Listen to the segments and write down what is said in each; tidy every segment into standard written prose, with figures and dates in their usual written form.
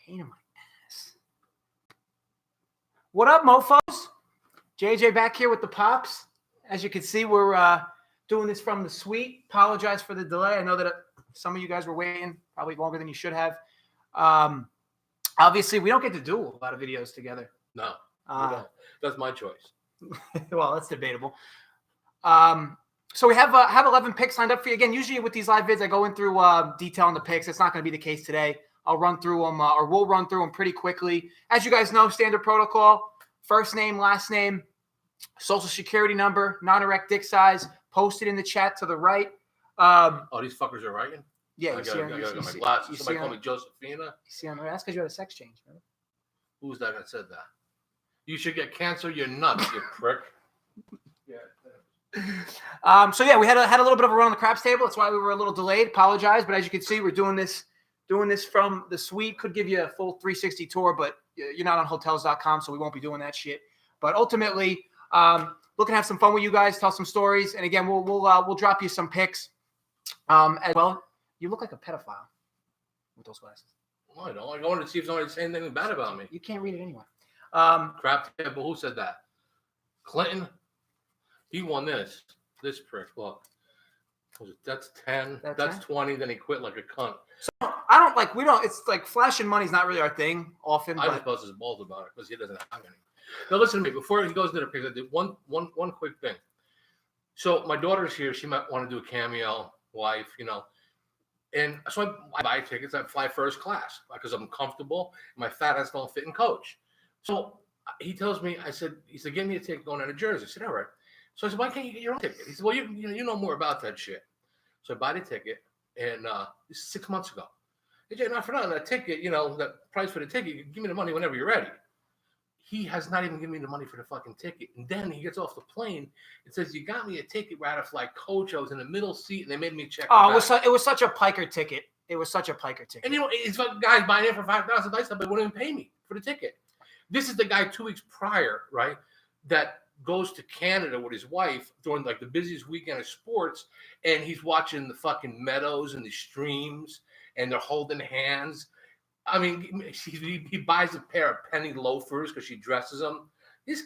Pain in my ass. What up, mofos? JJ back here with the pops. As you can see, we're doing this from the suite. Apologize for the delay. I know that some of you guys were waiting probably longer than you should have. Obviously, we don't get to do a lot of videos together. No, we don't. That's my choice. Well, that's debatable. So we have 11 picks lined up for you. Again, usually with these live vids, I go in through detail on the picks. It's not going to be the case today. I'll run through them, or we'll run through them pretty quickly. As you guys know, standard protocol: first name, last name, social security number, non-erect dick size. Posted in the chat to the right. These fuckers are writing? Yeah, I got my glasses. Somebody call me Josephina. You see on there? That's because you had a sex change, right? Who's that said that? You should get cancer. You're nuts, you prick. Yeah. So yeah, we had a little bit of a run on the craps table. That's why we were a little delayed. Apologize, but as you can see, we're doing this from the suite. Could give you a full 360 tour, but you're not on hotels.com, so we won't be doing that shit. But ultimately, looking to have some fun with you guys, tell some stories, and again, we'll drop you some pics as well. You look like a pedophile with those glasses. No, I don't. I wanted to see if somebody's saying anything bad about me. You can't read it anyway. Crap table. Who said that? Clinton. He won this. This prick. Look. That's 10. That's 20. Then he quit like a cunt. So I don't like. We don't. It's like flashing money's not really our thing often. I just bust his balls about it because he doesn't have any. Now listen to me. Before he goes into the picks, I did one quick thing. So my daughter's here. She might want to do a cameo. Wife, and so I buy tickets. I fly first class because I'm comfortable. My fat ass don't fit in coach. So he tells me, he said, give me a ticket going out of Jersey. I said, all right. So I said, why can't you get your own ticket? He said, well, you know more about that shit. So I buy the ticket, and this is 6 months ago. AJ, not for nothing, that ticket, that price for the ticket, you give me the money whenever you're ready. He has not even given me the money for the fucking ticket. And then he gets off the plane and says, you got me a ticket right off like coach. I was in the middle seat, and they made me check. Oh, it was such a piker ticket. It was such a piker ticket. And it's like guys buying it for $5,000, but wouldn't even pay me for the ticket. This is the guy 2 weeks prior, right, that goes to Canada with his wife during like the busiest weekend of sports, and he's watching the fucking meadows and the streams, and they're holding hands. I mean, he buys a pair of penny loafers because she dresses him.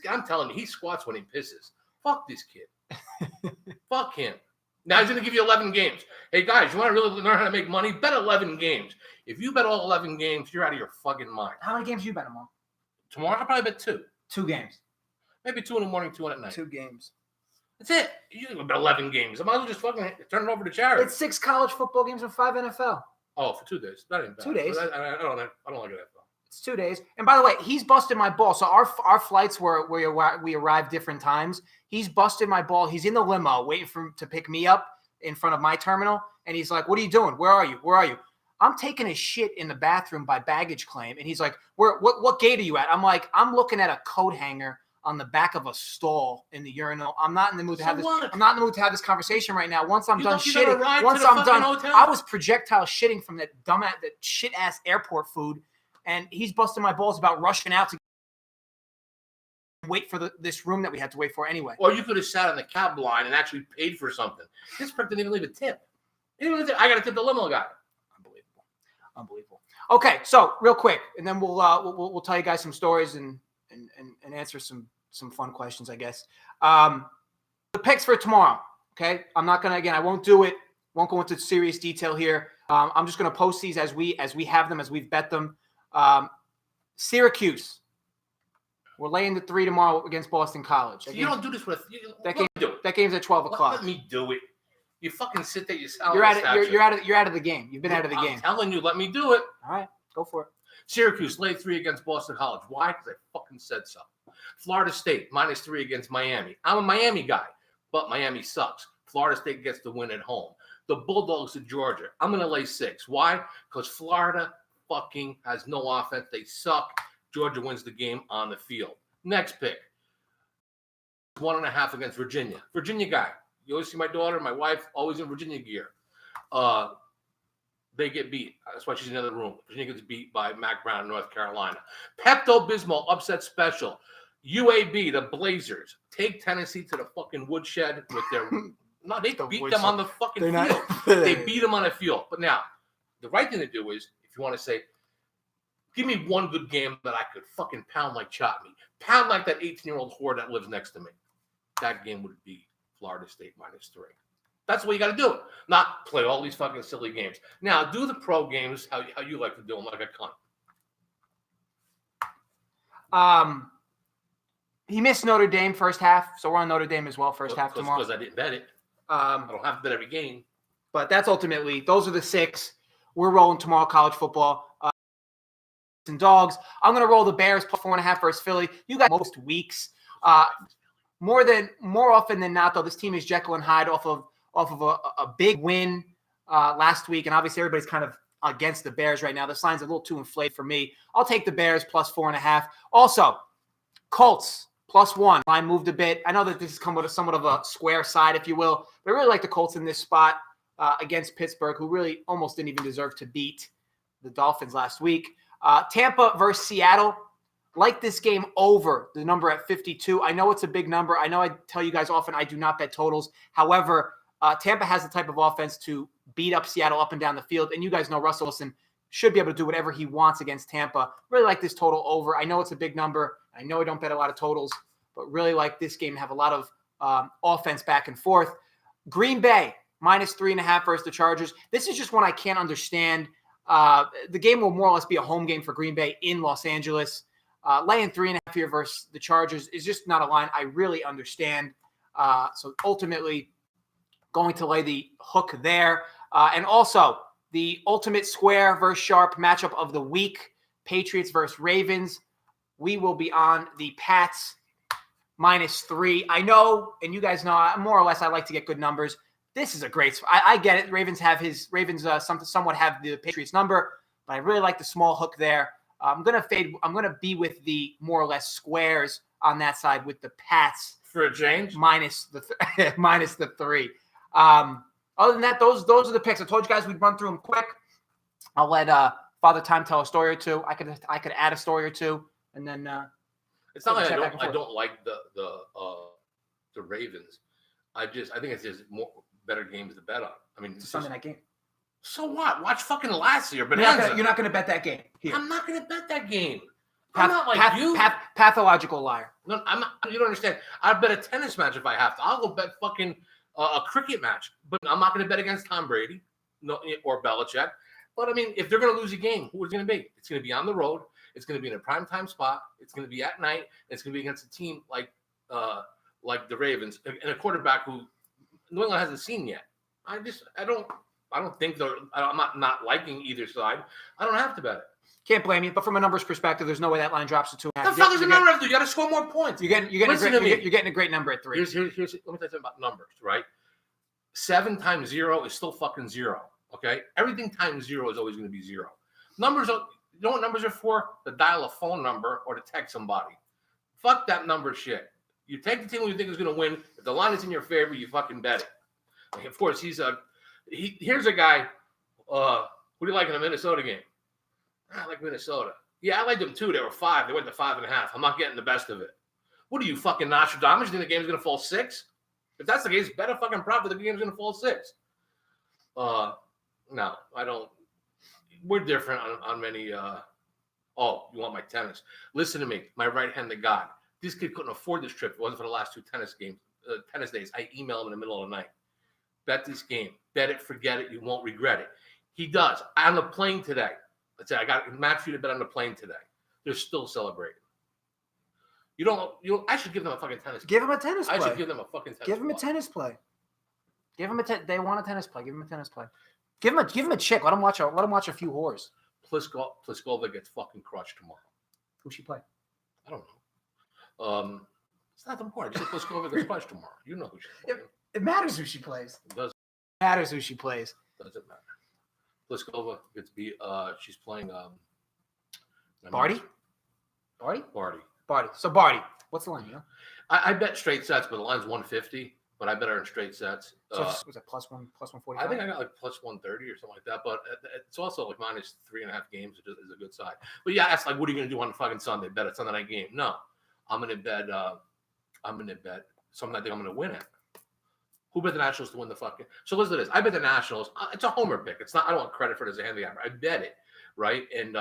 I'm telling you, he squats when he pisses. Fuck this kid. Fuck him. Now he's going to give you 11 games. Hey, guys, you want to really learn how to make money? Bet 11 games. If you bet all 11 games, you're out of your fucking mind. How many games do you bet tomorrow? Tomorrow, I'll probably bet 2. 2 games. Maybe 2 in the morning, 2 at night. 2 games. That's it. You can bet 11 games. I might as well just fucking turn it over to charity. It's 6 college football games and 5 NFL. Oh, for 2 days. Not even bad. 2 days. I don't like it that. It's 2 days. And by the way, he's busted my ball. So our flights were we arrived different times. He's busted my ball. He's in the limo waiting for him to pick me up in front of my terminal. And he's like, what are you doing? Where are you? Where are you? I'm taking a shit in the bathroom by baggage claim. And he's like, what gate are you at? I'm like, I'm looking at a coat hanger on the back of a stall in the urinal. I'm not in the mood to have this. I'm not in the mood to have this conversation right now. Once I'm done shitting, I was projectile shitting from that shit ass airport food, and he's busting my balls about rushing out to wait for this room that we had to wait for anyway. Or you could have sat on the cab line and actually paid for something. This prick didn't even leave a tip. I got to tip the limo guy. Unbelievable. Okay, so real quick, and then we'll tell you guys some stories and answer some fun questions, I guess. The picks for tomorrow, okay? I'm not gonna, again, I won't do it. Won't go into serious detail here. I'm just gonna post these as we have them, as we've bet them. Syracuse. We're laying the 3 tomorrow against Boston College. You don't do this with that game's at 12 o'clock. Let me do it. You fucking sit there. You're out of the game. You've been out of the game. I'm telling you, let me do it. All right, go for it. Syracuse lay 3 against Boston College. Why? Because I fucking said so. Florida State -3 against Miami. I'm a Miami guy, but Miami sucks. Florida State gets the win at home. The Bulldogs of Georgia. I'm going to lay 6. Why? Because Florida fucking has no offense. They suck. Georgia wins the game on the field. Next pick. 1.5 against Virginia. Virginia guy. You always see my daughter, my wife, always in Virginia gear. They get beat. That's why she's in the other room. Virginia gets beat by Mac Brown in North Carolina. Pepto-Bismol upset special. UAB, the Blazers, take Tennessee to the fucking woodshed with their... No, they beat them on the fucking field. They beat them on the field. But now, the right thing to do is, if you want to say, Give me one good game that I could fucking pound like chop me. Pound like that 18-year-old whore that lives next to me. That game would be Florida State -3. That's what you got to do. Not play all these fucking silly games. Now, do the pro games how you like to do them, like a cunt. He missed Notre Dame first half, so we're on Notre Dame as well first half tomorrow. Because I didn't bet it. I don't have to bet every game. But that's ultimately, those are the 6. We're rolling tomorrow, college football. And dogs. I'm going to roll the Bears +4.5 versus Philly. You guys most weeks. More often than not, though, this team is Jekyll and Hyde off of a big win last week, and obviously everybody's kind of against the Bears right now. This line's a little too inflated for me. I'll take the Bears +4.5. Also, Colts +1. Line moved a bit. I know that this has come with somewhat of a square side, if you will, but I really like the Colts in this spot against Pittsburgh, who really almost didn't even deserve to beat the Dolphins last week. Tampa versus Seattle. Like this game over the number at 52. I know it's a big number. I know I tell you guys often I do not bet totals. However, Tampa has the type of offense to beat up Seattle up and down the field. And you guys know Russell Wilson should be able to do whatever he wants against Tampa. Really like this total over. I know it's a big number. I know I don't bet a lot of totals, but really like this game to have a lot of offense back and forth. Green Bay -3.5 versus the Chargers. This is just one I can't understand. The game will more or less be a home game for Green Bay in Los Angeles. Laying 3.5 here versus the Chargers is just not a line I really understand. So ultimately going to lay the hook there. And also the ultimate square versus sharp matchup of the week, Patriots versus Ravens. We will be on the Pats -3. I know, and you guys know, more or less I like to get good numbers. This is a great – I get it. Ravens somewhat have the Patriots number, but I really like the small hook there. I'm going to fade – I'm going to be with the more or less squares on that side with the Pats. For a change? Minus the 3. Other than that, those are the picks. I told you guys we'd run through them quick. I'll let Father Time tell a story or two. I could add a story or two, and then it's not like I don't like the Ravens. I think it's just more better games to bet on. I mean, it's a Sunday night game. So what? Watch fucking last year. But you're not going to bet that game. Here. I'm not going to bet that game. I'm not like you. Pathological liar. No, I'm not. You don't understand. I'd bet a tennis match if I have to. I'll go bet fucking a cricket match. But I'm not going to bet against Tom Brady or Belichick. But, I mean, if they're going to lose a game, who is it going to be? It's going to be on the road. It's going to be in a primetime spot. It's going to be at night. It's going to be against a team like the Ravens and a quarterback who New England hasn't seen yet. I don't think I'm not liking either side. I don't have to bet it. Can't blame you, but from a numbers perspective, there's no way that line drops to 2.5. The fuck is the number have to do? You got to score more points. You're getting a great number at 3. Here's let me tell you something about numbers, right? 7 times 0 is still fucking 0. Okay, everything times 0 is always going to be 0. Numbers are, you know what numbers are for? To dial a phone number or to text somebody. Fuck that number shit. You take the team who you think is going to win. If the line is in your favor, you fucking bet it. Like, of course, here's a guy. Who do you like in a Minnesota game? I like Minnesota. Yeah, I like them too. They were 5. They went to 5.5. I'm not getting the best of it. What are you, fucking Nostradamus? You think the game's going to fall 6? If that's the case, bet a fucking prop that the game's going to fall 6. No, I don't. We're different on many. Oh, you want my tennis? Listen to me. My right-handed God. This kid couldn't afford this trip. It wasn't for the last 2 tennis days. I email him in the middle of the night. Bet this game. Bet it. Forget it. You won't regret it. He does. On the plane today. Let's say I got a match for you to bet on the plane today. They're still celebrating. You don't. I should give them a fucking tennis. Give them a tennis play. I should give them a fucking tennis. Give them a tennis play. Give them They want a tennis play. Give them a tennis play. Give them a chick. Let them watch a few whores. Pliskova gets fucking crushed tomorrow. Who she play? I don't know. It's not important. Just Pliskova gets crushed tomorrow. You know who she plays. It matters who she plays. It doesn't. Matters who she plays. Doesn't matter. Pliskova gets beat. She's playing. Barty. So Barty. What's the line? You know? I bet straight sets, but the line's 150. But I bet her in straight sets. So was it plus 145? I think I got like plus 130 or something like that. But it's also like minus 3.5 games is a good side. But yeah, it's like, what are you going to do on fucking Sunday? Bet a Sunday night game? No, I'm going to bet. Something I think I'm going to win at. Who bet the Nationals to win the fucking? So listen to this. I bet the Nationals. It's a homer pick. It's not. I don't want credit for it as a handicapper. I bet it, right? And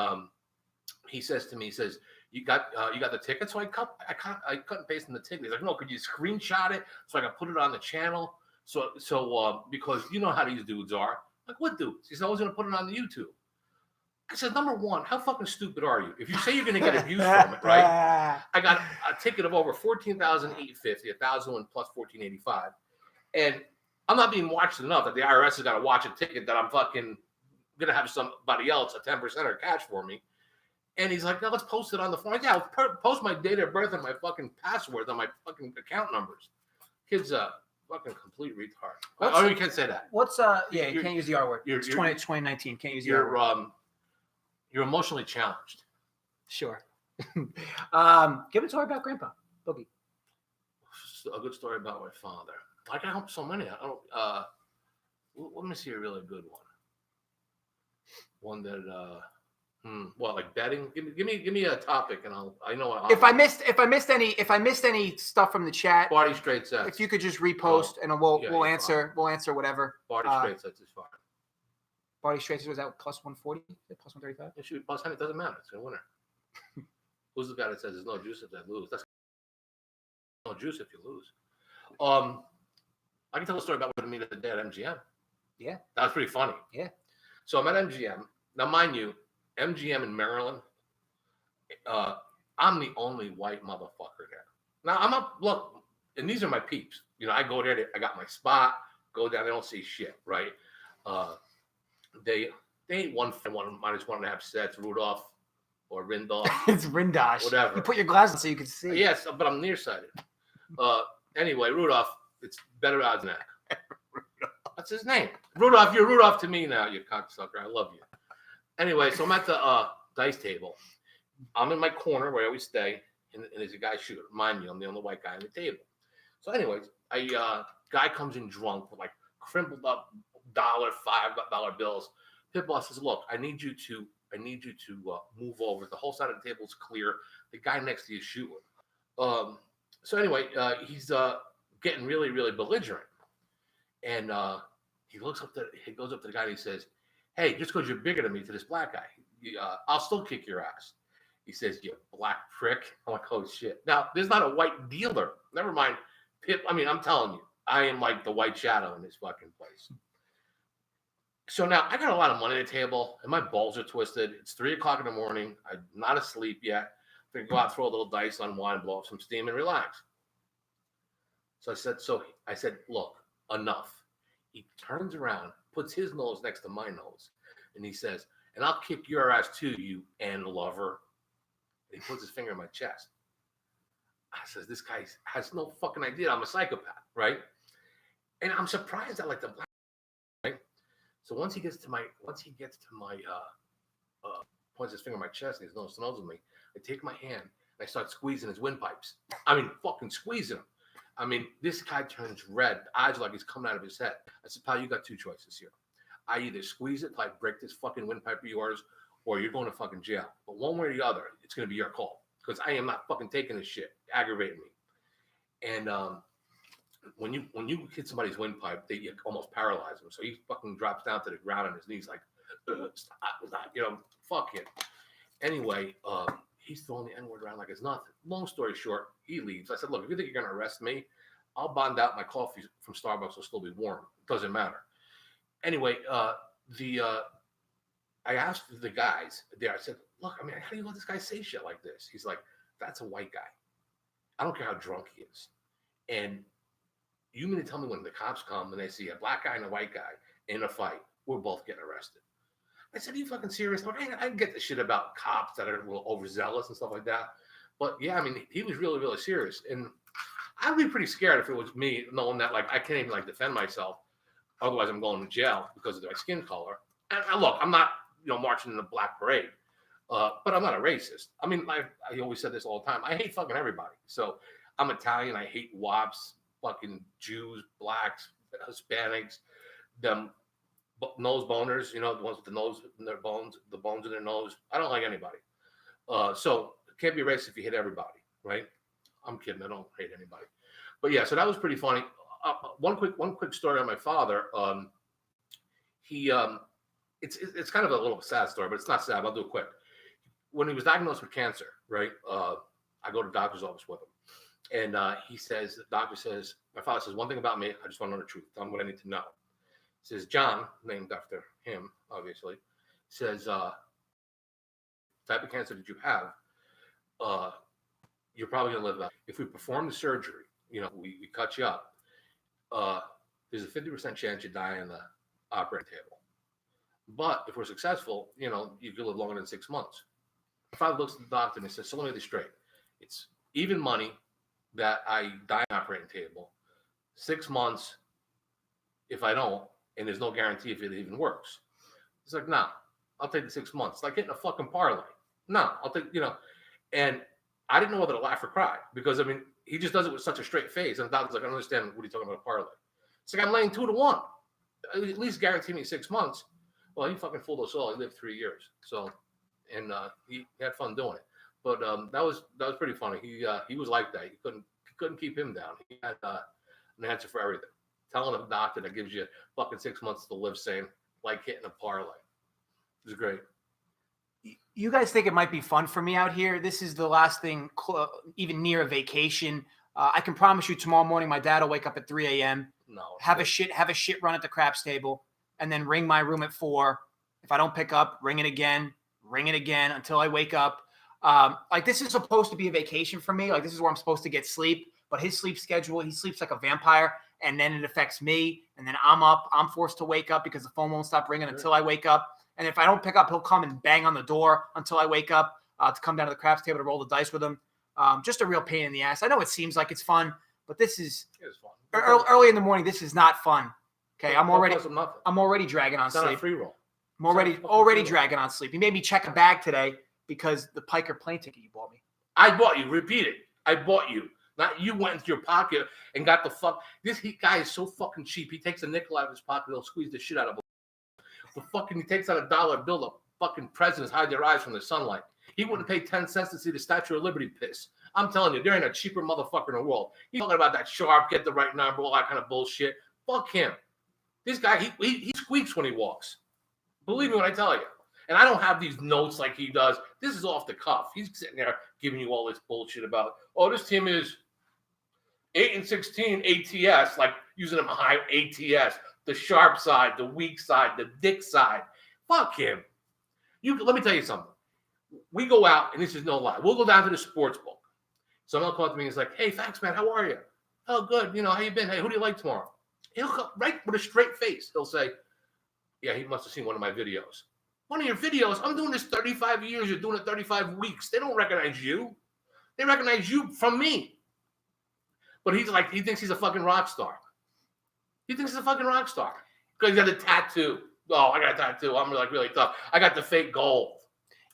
he says to me, he says, you got the ticket? So I cut and paste in the ticket. He's like, no, could you screenshot it so I can put it on the channel? So because you know how these dudes are. Like, what dudes? He said, I was going to put it on the YouTube. I said, number one, how fucking stupid are you? If you say you're going to get abuse from it, right? I got a ticket of over $14,850, $1,000 plus $1,485, and I'm not being watched enough that the IRS has got to watch a ticket that I'm fucking going to have somebody else a 10% or cash for me. And he's like, no, let's post it on the phone. Yeah, I'll post my date of birth and my fucking password on my fucking account numbers. Kid's a fucking complete retard. You can't say that. You can't use the R word. It's 2019. Can't use the R word. You're emotionally challenged. Sure. Give a story about Grandpa Boogie. A good story about my father. I can help so many. I don't. Let me see a really good one. One that. Like betting. Give me a topic, and I know. If I missed any stuff from the chat, Body straight sets. If you could just repost, and we'll answer whatever. Body straight sets is fine. Body straight sets was out plus 140, plus 135. It should be plus 100. It doesn't matter. It's a winner. Who's the guy that says there's no juice if I lose? That's no juice if you lose. I can tell a story about what I mean at the day at MGM. Yeah, that was pretty funny. Yeah. So I'm at MGM now, mind you. MGM in Maryland, I'm the only white motherfucker there. Now I'm up. Look, and these are my peeps. You know, I go there. I got my spot. Go down. They don't see shit, right? They ain't one minus 1.5 sets. Rudolph or Rindolph. It's Rindosh. Whatever. You put your glasses so you can see. Yes, but I'm nearsighted. Anyway, Rudolph. It's better odds than that. That's his name. Rudolph. You're Rudolph to me now. You cocksucker. I love you. Anyway, so I'm at the dice table. I'm in my corner where I always stay, and there's a guy shooting. Mind you, I'm the only white guy on the table. So anyways, a guy comes in drunk with like crumpled up $5 bills. Pit boss says, look, I need you to move over. The whole side of the table is clear. The guy next to you is shooting. So anyway, he's getting really, really belligerent. And he goes up to the guy and he says, hey, just because you're bigger than me, to this black guy, I'll still kick your ass. He says, you black prick. I'm like, oh, shit. Now, there's not a white dealer. Never mind. I mean, I'm telling you, I am like the white shadow in this fucking place. So now I got a lot of money at the table, and my balls are twisted. It's 3 o'clock in the morning. I'm not asleep yet. I'm going to go out, throw a little dice, unwind, blow up some steam, and relax. So I said, look, enough. He turns around, puts his nose next to my nose, and he says, and I'll kick your ass too, you and lover. And he puts his finger in my chest. I says, this guy has no fucking idea I'm a psychopath, right? And I'm surprised that like the black, right? So once he gets to my points his finger in my chest and his nose to nose with me, I take my hand and I start squeezing his windpipes. I mean, fucking squeezing them. I mean, this guy turns red. Eyes are like he's coming out of his head. I said, pal, you got 2 choices here. I either squeeze it till I break this fucking windpipe of yours, or you're going to fucking jail. But one way or the other, it's going to be your call. Because I am not fucking taking this shit. Aggravating me. And when you hit somebody's windpipe, you almost paralyze him. So he fucking drops down to the ground on his knees like, stop, fuck him. Anyway, he's throwing the N-word around like it's nothing. Long story short, he leaves. I said, look, if you think you're going to arrest me, I'll bond out my coffee from Starbucks. Will still be warm. It doesn't matter. Anyway, I asked the guys there, I said, look, I mean, how do you let this guy say shit like this? He's like, that's a white guy. I don't care how drunk he is. And you mean to tell me when the cops come and they see a black guy and a white guy in a fight, we're both getting arrested? I said, are you fucking serious? I get the shit about cops that are a little overzealous and stuff like that. But yeah, I mean, he was really, really serious. And I'd be pretty scared if it was me, knowing that like I can't even like defend myself. Otherwise, I'm going to jail because of my skin color. And look, I'm not, marching in the black parade, but I'm not a racist. I mean, I always said this all the time. I hate fucking everybody. So I'm Italian. I hate wops, fucking Jews, blacks, Hispanics, them nose boners. The ones with the nose in their bones, the bones in their nose. I don't like anybody. So it can't be racist if you hit everybody, right? I'm kidding. I don't hate anybody. But yeah, so that was pretty funny. One quick story on my father. It's kind of a little sad story, but it's not sad. I'll do it quick. when he was diagnosed with cancer, right? I go to the doctor's office with him, and he says, the doctor says, my father says, one thing about me, I just want to know the truth. Tell him what I need to know. He says, John, named after him, obviously, says, type of cancer that you have, you're probably going to live about. If we perform the surgery, we cut you up, there's a 50% chance you die on the operating table. But if we're successful, you could live longer than 6 months. My father looks at the doctor and he says, so let me get this straight. It's even money that I die on the operating table, 6 months if I don't, and there's no guarantee if it even works. He's like, nah, I'll take the 6 months. It's like getting a fucking parlay. No, I'll take, and I didn't know whether to laugh or cry because, he just does it with such a straight face. And the doctor's like, I don't understand what are you talking about a parlay. It's like, I'm laying 2-1. At least guarantee me 6 months. Well, he fucking fooled us all. He lived 3 years. So, and he had fun doing it. But that was pretty funny. He was like that. You couldn't keep him down. He had an answer for everything. Telling a doctor that gives you fucking 6 months to live, saying like hitting a parlay. It was great. You guys think it might be fun for me out here? This is the last thing even near a vacation. I can promise you tomorrow morning my dad will wake up at 3 a.m. No, have a shit run at the craps table, and then ring my room at 4. If I don't pick up, ring it again until I wake up. Like this is supposed to be a vacation for me. Like this is where I'm supposed to get sleep. But his sleep schedule, he sleeps like a vampire, and then it affects me. And then I'm forced to wake up because the phone won't stop ringing until I wake up. And if I don't pick up, he'll come and bang on the door until I wake up to come down to the craps table to roll the dice with him. Just a real pain in the ass. I know it seems like it's fun, but this is fun. Early in the morning. This is not fun. Okay, I'm already dragging on it's sleep. Not a free roll. I'm already dragging on sleep. He made me check a bag today because the Piker plane ticket you bought me. I bought you. Repeat it. I bought you. Not you went into your pocket and got the fuck. This guy is so fucking cheap. He takes a nickel out of his pocket. He'll squeeze the shit out of it. He takes out a dollar bill. The fucking presidents hide their eyes from the sunlight. He wouldn't pay 10 cents to see the Statue of Liberty piss. I'm telling you, there ain't a cheaper motherfucker in the world. He's talking about that sharp, get the right number, all that kind of bullshit. Fuck him. This guy, he squeaks when he walks. Believe me when I tell you. And I don't have these notes like he does. This is off the cuff. He's sitting there giving you all this bullshit about, this team is 8-16 ATS, like using them high ATS, the sharp side, the weak side, the dick side. Fuck him. Let me tell you something. We go out, and this is no lie. We'll go down to the sports book. Someone will call to me and he's like, hey, Factsman, how are you? Oh, good. How you been? Hey, who do you like tomorrow? He'll come right with a straight face. He'll say, yeah, he must have seen one of my videos. One of your videos? I'm doing this 35 years. You're doing it 35 weeks. They don't recognize you. They recognize you from me. But he's like, he thinks he's a fucking rock star. He thinks he's a fucking rock star. Because he got a tattoo. Oh, I got a tattoo. I'm like really tough. I got the fake gold.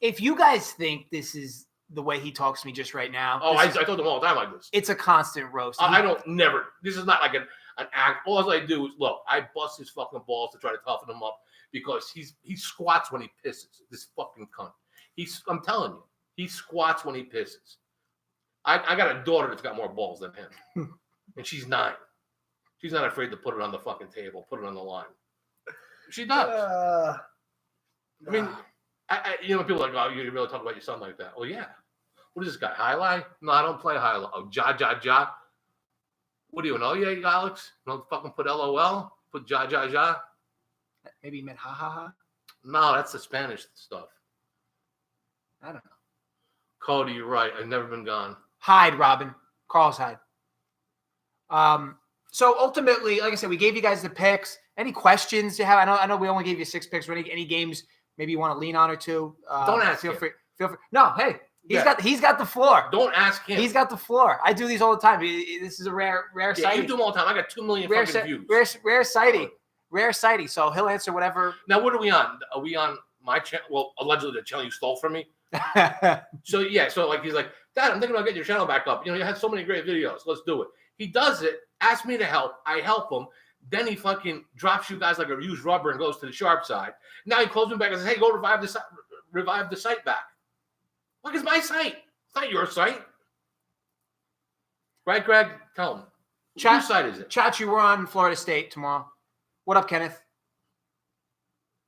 If you guys think this is the way he talks to me just right now. I told him all the time like this. It's a constant roast. I don't never. This is not like an act. All I do is, look, I bust his fucking balls to try to toughen him up because he squats when he pisses. This fucking cunt. I'm telling you, he squats when he pisses. I got a daughter that's got more balls than him. And she's 9. She's not afraid to put it on the fucking table, put it on the line. She does. I mean, people are like, oh, you really talk about your son like that. Well, yeah. What is this guy, highlight? No, I don't play highlight. Oh, ja. What do you know? Yeah, Alex? Don't fucking put LOL? Put ja. Maybe you meant ha ha ha? No, that's the Spanish stuff. I don't know. Cody, you're right. I've never been gone. Hide, Robin. Carl's hide. So ultimately, like I said, we gave you guys the picks. Any questions you have? I know we only gave you 6 picks. Or any games maybe you want to lean on or two? Don't ask feel him. free. No, hey, he's got the floor. Don't ask him. He's got the floor. I do these all the time. This is a rare sighting. You do them all the time. I got 2 million fucking views. Rare sighting. So he'll answer whatever. Now, what are we on? Are we on my channel? Well, allegedly the channel you stole from me. So like he's like, Dad, I'm thinking about getting your channel back up. You had so many great videos. Let's do it. He does it. Asks me to help. I help him. Then he fucking drops you guys like a used rubber and goes to the sharp side. Now he calls me back and says, hey, go revive the site back. Look, it's my site. It's not your site. Right, Greg? Tell him. Whose site is it? Chachi, we're on Florida State tomorrow. What up, Kenneth?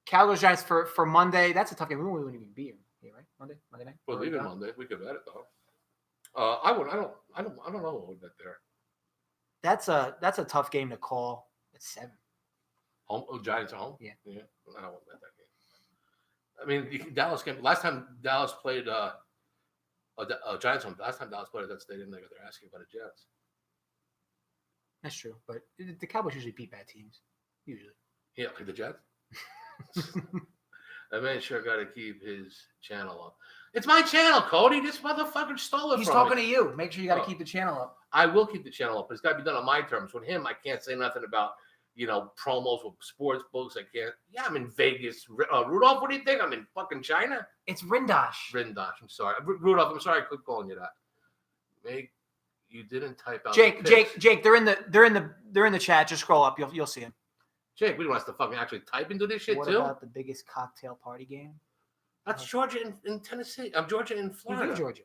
Cowboys Giants for Monday. That's a tough game. We wouldn't even be here, right? Monday night. We're leaving Monday. We could bet it though. I don't know what would bet there. That's a tough game to call. It's 7. Home. Oh, Giants are home. Yeah. I don't want to bet that game. I mean, Dallas game. Last time Dallas played Giants home. Last time Dallas played at that stadium, they got their ass kicked by the Jets. That's true, but the Cowboys usually beat bad teams. Usually. Yeah, like the Jets. That man sure got to keep his channel up. It's my channel, Cody. This motherfucker stole it He's from talking me. to you. Make sure you got to keep the channel up. I will keep the channel up, but it's got to be done on my terms. With him, I can't say nothing about, promos with sports books. I can't. Yeah, I'm in Vegas. Rudolph, what do you think? I'm in fucking China? It's Rindosh. Rindosh, I'm sorry. Rudolph, I'm sorry I quit calling you that. Meg, you didn't type out Jake, they're in the chat. Just scroll up. You'll see him. Jake, we don't have to fucking actually type into this shit, what too? What about the biggest cocktail party game? That's Georgia in Tennessee. I'm Georgia in Florida. You're Georgia.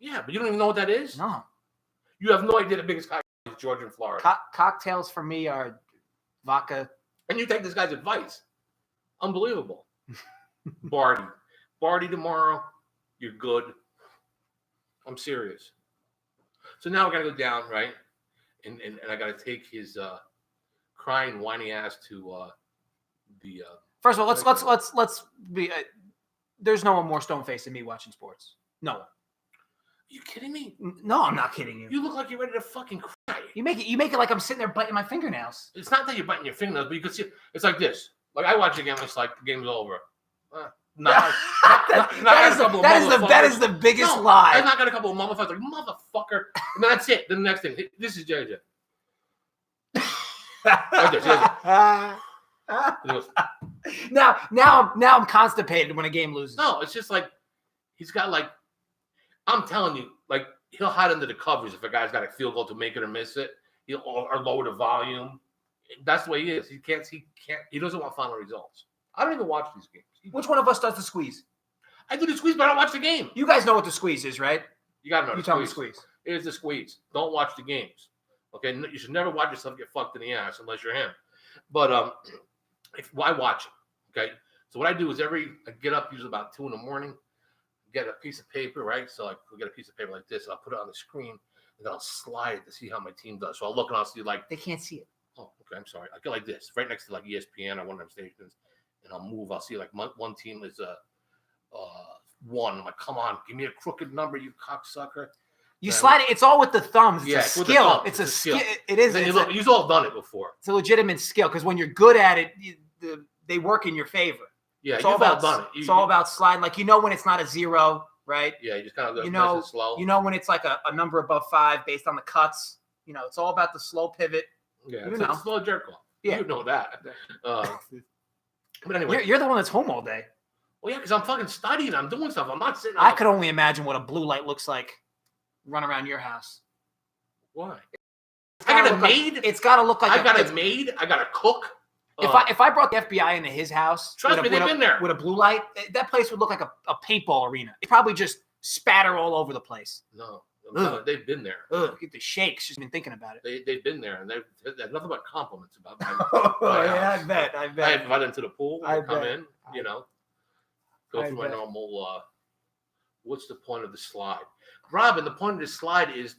Yeah, but you don't even know what that is? No. You have no idea the biggest cocktail is Georgia and Florida. Cocktails for me are vodka. And you take this guy's advice. Unbelievable. Barty tomorrow. You're good. I'm serious. So now we got to go down, right? And I got to take his crying, whiny ass to the. First of all, let's be. There's no one more stone faced than me watching sports. No one. Are you kidding me? No, I'm not kidding you. You look like you're ready to fucking cry. You make it like I'm sitting there biting my fingernails. It's not that you're biting your fingernails, but you can see it's like this. Like I watch the game, it's like the game's over. That is the biggest lie. I've not got a couple of motherfuckers like motherfucker, and then that's it. Then the next thing, this is JJ. Like this, Now I'm constipated when a game loses. No, it's just like he's got like I'm telling you, like he'll hide under the covers if a guy's got a field goal to make it or miss it. He'll or lower the volume. That's the way he is. He doesn't want final results. I don't even watch these games. Which one of us does the squeeze? I do the squeeze, but I don't watch the game. You guys know what the squeeze is, right? You gotta know. You tell me squeeze. It is the squeeze. Don't watch the games. Okay, you should never watch yourself get fucked in the ass unless you're him. But I watch it. Okay, so what I do is I get up usually about 2 a.m, get a piece of paper, right? So I'll get a piece of paper like this, and I'll put it on the screen, and then I'll slide it to see how my team does. So I'll look and I'll see like they can't see it. Oh, okay. I'm sorry. I get like this, right next to like ESPN or one of them stations, and I'll move. I'll see like one team is 1. I'm like, come on, give me a crooked number, you cocksucker. You slide it. It's all with the thumbs. It's yeah, a skill. It's a skill. It is. You've all done it before. It's a legitimate skill because when you're good at it, they work in your favor. Yeah, it's you've all about, done it. It's all about sliding. Like when it's not a 0, right? Yeah, you just kind of go slow. When it's like a number above 5 based on the cuts. It's all about the slow pivot. Yeah, it's a slow jerk off. Yeah, you know that. But anyway, you're the one that's home all day. Well, yeah, because I'm fucking studying. I'm doing stuff. I'm not sitting. I could only imagine what a blue light looks like. Run around your house. Why? I got a maid. It's got to look like I got a maid. I got a cook. If I brought the FBI into his house, trust me, they've been there with a blue light. That place would look like a paintball arena. It probably just spatter all over the place. No, they've been there. Get the shakes. Just been thinking about it. They've been there, and they've nothing but compliments about my. Yeah, I bet. I invite them to the pool. They come in. Go through my normal. What's the point of the slide? Robin, the point of the slide is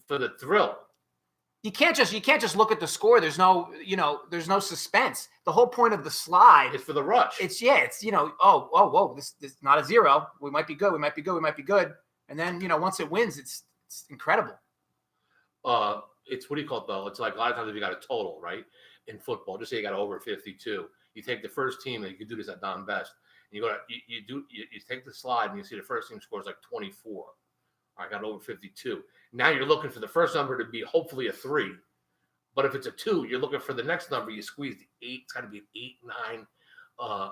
for the thrill. You can't just look at the score. There's no suspense. The whole point of the slide is for the rush. It's whoa, this is not a 0. We might be good. We might be good. And then once it wins, it's incredible. It's what do you call it though? It's like a lot of times if you got a total, right? In football, just say you got over 52. You take the first team, and you can do this at Don Best. You take the slide and you see the first team scores like 24. I got over 52. Now you're looking for the first number to be hopefully a 3. But if it's a 2, you're looking for the next number. You squeeze the 8. It's got to be an 8, 9.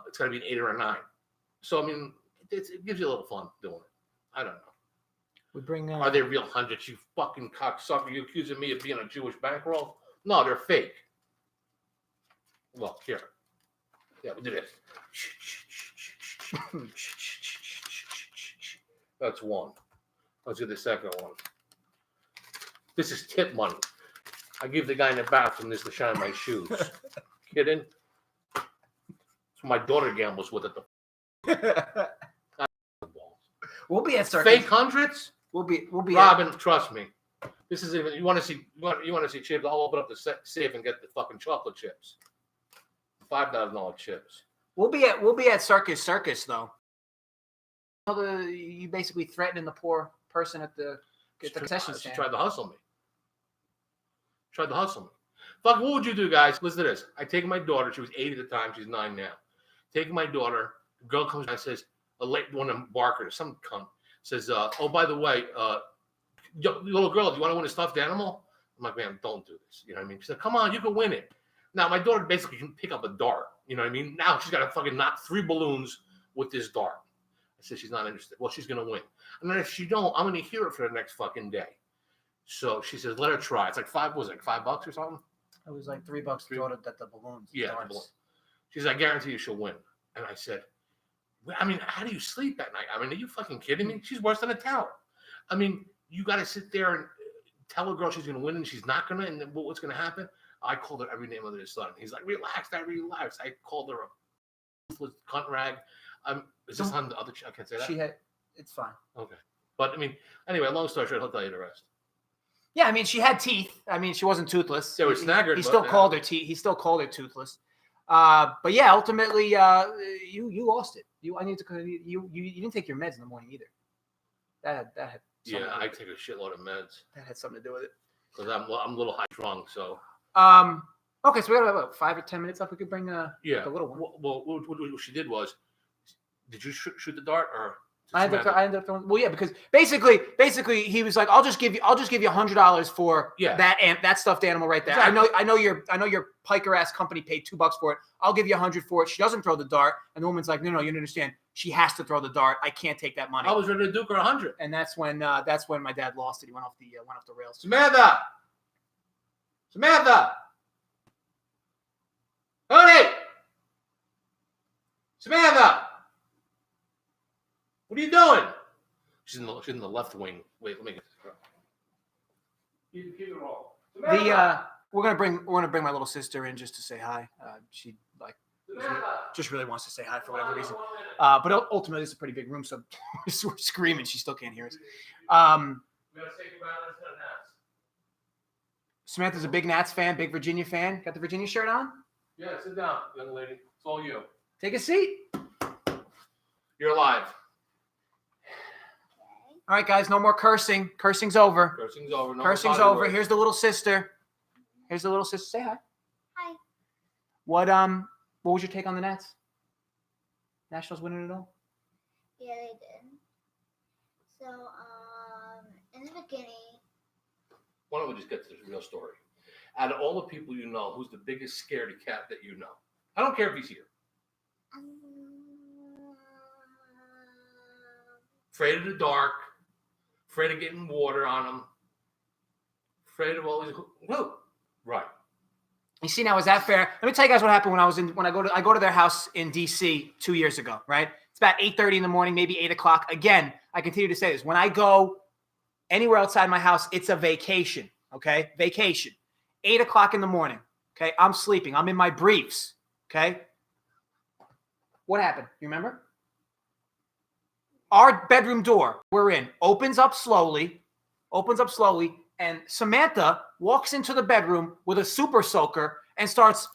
It's got to be an 8 or a 9. So, I mean, it gives you a little fun doing it. I don't know. Are they real hundreds, you fucking cocksucker? You accusing me of being a Jewish bankroll? No, they're fake. Well, here. Yeah, we do this. That's 1. Let's do the second one. This is tip money. I give the guy in the bathroom this to shine my shoes. Kidding? That's what my daughter gambles with it. We'll be at circus. Fake hundreds. We'll be. Robin, trust me. This is even. You want to see chips? I'll open up the safe and get the fucking chocolate chips. $5,000 chips. We'll be at circus though. You basically threatening the poor person at the concession stand. She tried to hustle me. Fuck, what would you do, guys? Listen to this. I take my daughter. She was 8 at the time. She's 9 now. Take my daughter. The girl comes and says, one of them barkers, some cunt, says, oh, by the way, little girl, do you want to win a stuffed animal? I'm like, man, don't do this. You know what I mean? She said, come on, you can win it. Now, my daughter basically can pick up a dart. You know what I mean? Now she's got to fucking knock 3 balloons with this dart. I said, she's not interested. Well, she's going to win. And then if she don't, I'm going to hear it for the next fucking day. So she says, let her try. It's like $5 or something? It was like $3 to throw at the balloons. Yeah. She says, I guarantee you she'll win. And I said, well, I mean, how do you sleep at night? I mean, are you fucking kidding me? She's worse than a tower. I mean, you got to sit there and tell a girl she's going to win and she's not going to, and then what's going to happen? I called her every name under the sun. He's like, relax. I called her a cunt rag. Is this on the other? I can't say that. It's fine. Okay. But I mean, anyway, long story short, I'll tell you the rest. Yeah, I mean, she had teeth. I mean, she wasn't toothless. They were snaggered. He still called her teeth. He still called her toothless. But yeah, ultimately, you lost it. You didn't take your meds in the morning either. That had. Yeah, I take a shitload of meds. That had something to do with it. Because I'm a little high drunk, so. Okay, so we got about 5 or 10 minutes up. We could bring the little one. Well, what she did was, did you shoot the dart or? I ended up throwing. Well, yeah, because basically, he was like, "I'll just give you $100 for that stuffed animal right there." Exactly. I know your piker ass company paid $2 for it. I'll give you $100 for it. She doesn't throw the dart, and the woman's like, "No, you don't understand. She has to throw the dart. I can't take that money." I was ready to duke her 100, and that's when my dad lost it. He went off the rails. Samantha, honey, Samantha. What are you doing? She's in the left wing. Wait, let me get this girl. Keep it all. We're gonna bring my little sister in just to say hi. She just really wants to say hi for whatever reason. But ultimately, it's a pretty big room, so we're screaming. She still can't hear us. We gotta say goodbye to Nats. Samantha's a big Nats fan, big Virginia fan. Got the Virginia shirt on? Yeah, sit down, young lady. It's all you. Take a seat. You're alive. All right, guys, no more cursing. Cursing's over. Cursing's over. Cursing's over. Here's the little sister. Say hi. Hi. What was your take on the Nats? Nationals winning it all? Yeah, they did. So, in the beginning. Why don't we just get to the real story? Out of all the people you know, who's the biggest scaredy cat that you know? I don't care if he's here. Afraid of the dark. Afraid of getting water on him. Afraid of all these. Whoa. Right. You see, now is that fair? Let me tell you guys what happened when I go to their house in DC 2 years ago. Right? It's about 8:30 in the morning, maybe 8 o'clock. Again, I continue to say this: when I go anywhere outside my house, it's a vacation. Okay, vacation. 8 o'clock in the morning. Okay, I'm sleeping. I'm in my briefs. Okay. What happened? You remember? Our bedroom door we're in opens up slowly, and Samantha walks into the bedroom with a super soaker and starts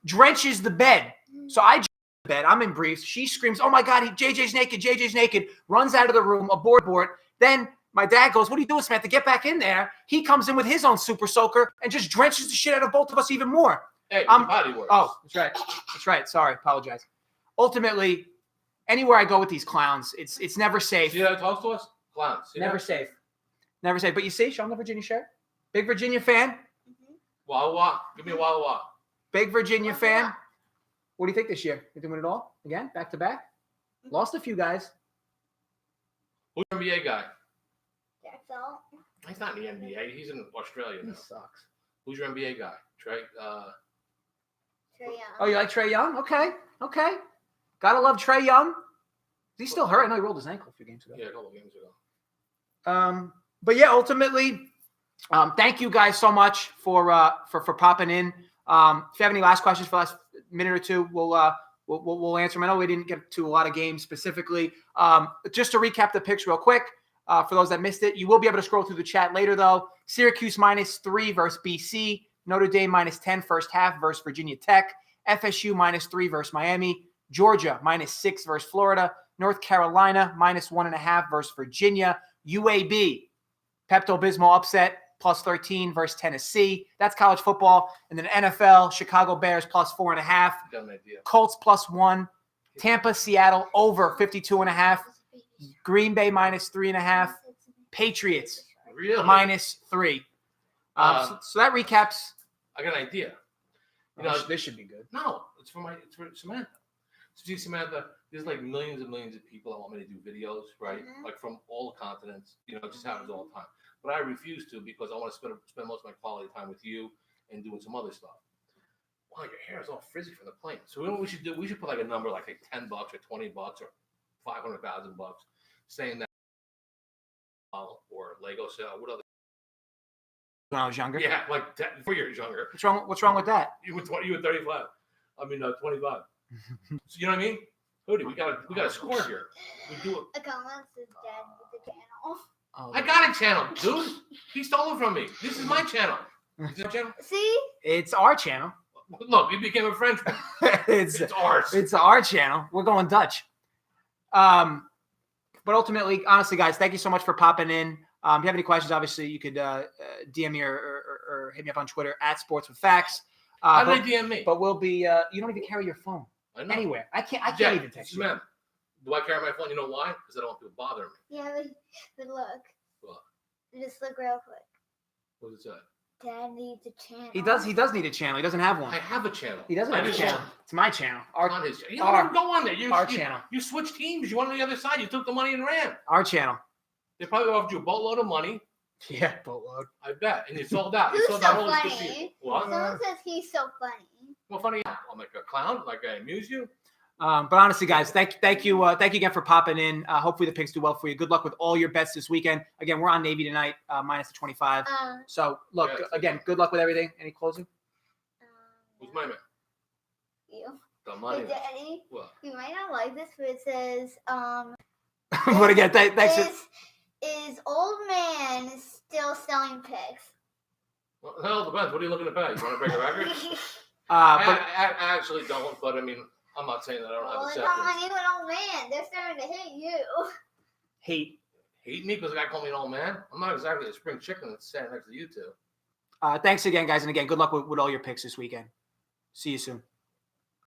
drenches the bed. So I jump in the bed. I'm in briefs. She screams, "Oh my God, JJ's naked, runs out of the room, aboard. Then my dad goes, "What are you doing, Samantha? Get back in there." He comes in with his own super soaker and just drenches the shit out of both of us even more. Hey, body works. Oh, that's right. Sorry, apologize. Ultimately, anywhere I go with these clowns, it's never safe. See how he talks to us? Clowns. Never safe. Never safe. But you see, show him the Virginia shirt. Big Virginia fan. Mm-hmm. Walla Walla. Give me a Walla Walla. Big Virginia fan. What do you think this year? You think win it all? Again? Back to back? Mm-hmm. Lost a few guys. Who's the NBA guy? That's all. He's not in the NBA. He's in Australia now. He sucks. Who's your NBA guy? Trey? Trey Young. Oh, you like Trey Young? Okay. Gotta love Trey Young. Is he still hurt? I know he rolled his ankle a few games ago. Yeah, a couple of games ago. But yeah, ultimately, thank you guys so much for popping in. If you have any last questions for the last minute or two, we'll we'll answer them. I know we didn't get to a lot of games specifically. Just to recap the picks real quick, for those that missed it, you will be able to scroll through the chat later, though. Syracuse -3 versus BC. Notre Dame -10 first half versus Virginia Tech. FSU -3 versus Miami. Georgia -6 versus Florida. North Carolina -1.5 versus Virginia. UAB, Pepto-Bismol upset, +13 versus Tennessee. That's college football. And then NFL, Chicago Bears +4.5. Got an idea. Colts +1. Tampa, Seattle over 52.5. Green Bay -3.5. Patriots Really? -3. So that recaps. I got an idea. You Oh, know, this should be good. no, it's for Samantha. So see, Samantha, there's like millions and millions of people that want me to do videos, right? Mhm. Like from all the continents. You know, it just happens all the time. But I refuse to because I want to spend most of my quality time with you and doing some other stuff. Wow, your hair is all frizzy from the plane. So you know what we should do? We should put like a number like $10 or $20 or $500,000, saying that or Lego sale. What other? When I was younger. Yeah, like 4 years younger. What's wrong with that? You were 20, you were 35. I mean, 25. So you know what I mean? Hootie, we got a score here. We do it. A comment says Dad with the channel. Oh, I got a channel, dude. He stole it from me. This is my channel. Is it my channel? See? It's our channel. Look, you became a Frenchman. it's It's ours. It's our channel. We're going Dutch. But ultimately, honestly, guys, thank you so much for popping in. If you have any questions, obviously, you could DM me or hit me up on Twitter @SportsWithFacts. How did they DM me? But we'll be. You don't even carry your phone I know. anywhere. I can't Jack, even text you. man, do I carry my phone? You know why? Because I don't want people bothering me. Yeah, but look. What? Just look real quick. What does it say? Dad needs a channel. He does need a channel. He doesn't have one. I have a channel. He doesn't I have a just channel. want- It's my channel. on his channel. You don't even go on there. Our channel. You switched teams. You went on the other side. You took the money and ran. Our channel. They probably offered you a boatload of money. Yeah, boatload. I bet. And you sold out. You Who's sold so out all this good funny? shit. What? Someone says he's so funny. Well, funny. I'm like a clown. Like I amuse you. But honestly, guys, thank you again for popping in. Hopefully the picks do well for you. Good luck with all your bets this weekend. Again, we're on Navy tonight, minus the 25. So look, Yeah. again, good luck with everything. Any closing? Who's my man? You. The money. Hey, Daddy, What? you might not like this, but it says, But again, thanks. is old man still selling pigs? Well, hell, depends. What are you looking to pay? You want to break a record? But I actually don't, but I mean, I'm not saying that I don't have Well, a they're calling acceptance. you an old man. They're starting to hate you. hate. Hate me because the guy called me an old man? I'm not exactly a spring chicken that's standing next to you two. Thanks again, guys, and again, good luck with all your picks this weekend. See you soon.